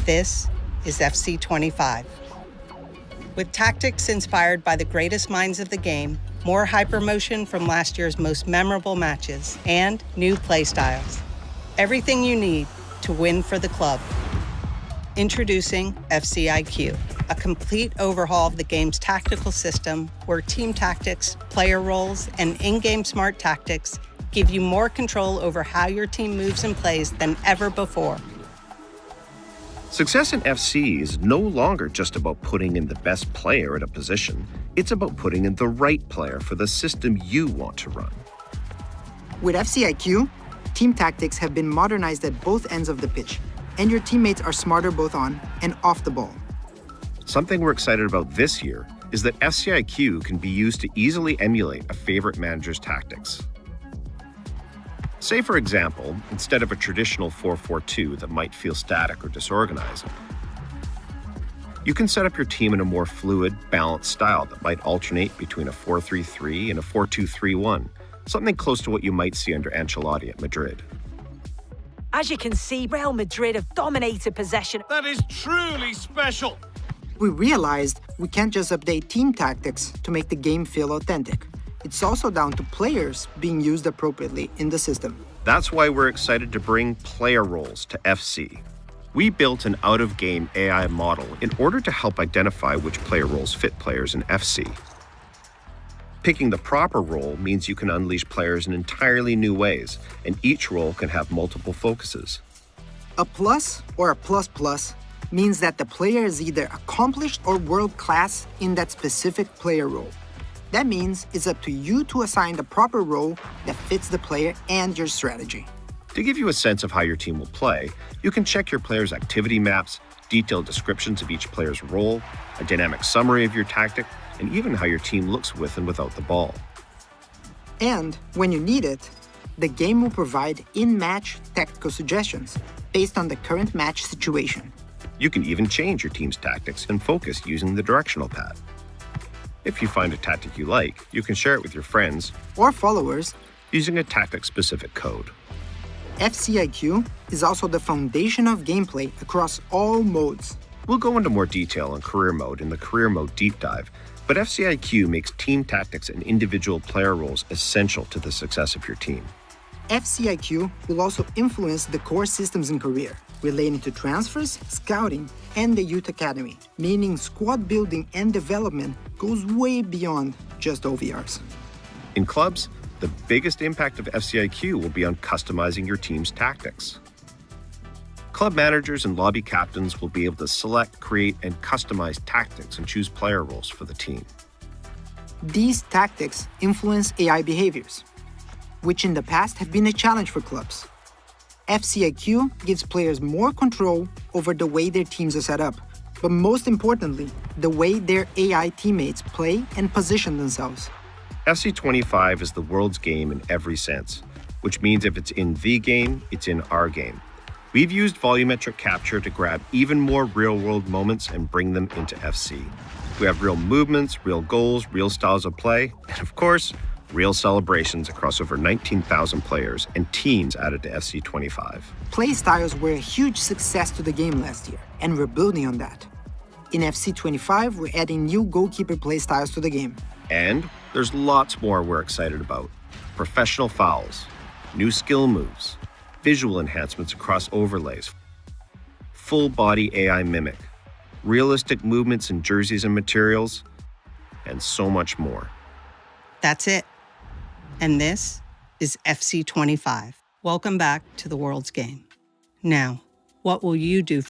This is FC 25. With tactics inspired by the greatest minds of the game, more hypermotion from last year's most memorable matches, and new playstyles. Everything you need to win for the club. Introducing FC IQ, a complete overhaul of the game's tactical system where team tactics, player roles, and in-game smart tactics give you more control over how your team moves and plays than ever before. Success in FC is no longer just about putting in the best player at a position. It's about putting in the right player for the system you want to run. With FC IQ, team tactics have been modernized at both ends of the pitch, and your teammates are smarter both on and off the ball. Something we're excited about this year is that FC IQ can be used to easily emulate a favorite manager's tactics. Say, for example, instead of a traditional 4-4-2 that might feel static or disorganized, you can set up your team in a more fluid, balanced style that might alternate between a 4-3-3 and a 4-2-3-1, something close to what you might see under Ancelotti at Madrid. As you can see, Real Madrid have dominated possession. That is truly special. We realized we can't just update team tactics to make the game feel authentic. It's also down to players being used appropriately in the system. That's why we're excited to bring player roles to FC. We built an out-of-game AI model in order to help identify which player roles fit players in FC. Picking the proper role means you can unleash players in entirely new ways, and each role can have multiple focuses. A plus or a plus plus means that the player is either accomplished or world-class in that specific player role. That means it's up to you to assign the proper role that fits the player and your strategy. To give you a sense of how your team will play, you can check your players' activity maps, detailed descriptions of each player's role, a dynamic summary of your tactic, and even how your team looks with and without the ball. And when you need it, the game will provide in-match tactical suggestions based on the current match situation. You can even change your team's tactics and focus using the directional pad. If you find a tactic you like, you can share it with your friends or followers using a tactic-specific code. FC IQ is also the foundation of gameplay across all modes. We'll go into more detail on career mode in the career mode deep dive, but FC IQ makes team tactics and individual player roles essential to the success of your team. FC IQ will also influence the core systems in career, relating to transfers, scouting, and the youth academy, meaning squad building and development goes way beyond just OVRs. In clubs, the biggest impact of FC IQ will be on customizing your team's tactics. Club managers and lobby captains will be able to select, create, and customize tactics and choose player roles for the team. These tactics influence AI behaviors, which in the past have been a challenge for clubs. FC IQ gives players more control over the way their teams are set up, but most importantly, the way their AI teammates play and position themselves. FC 25 is the world's game in every sense, which means if it's in the game, it's in our game. We've used volumetric capture to grab even more real-world moments and bring them into FC. We have real movements, real goals, real styles of play, and of course, real celebrations across over 19,000 players and teams added to FC 25. Play styles were a huge success to the game last year, and we're building on that. In FC 25, we're adding new goalkeeper play styles to the game. And there's lots more we're excited about. Professional fouls, new skill moves, visual enhancements across overlays, full-body AI mimic, realistic movements in jerseys and materials, and so much more. That's it. And this is FC 25. Welcome back to the world's game. Now, what will you do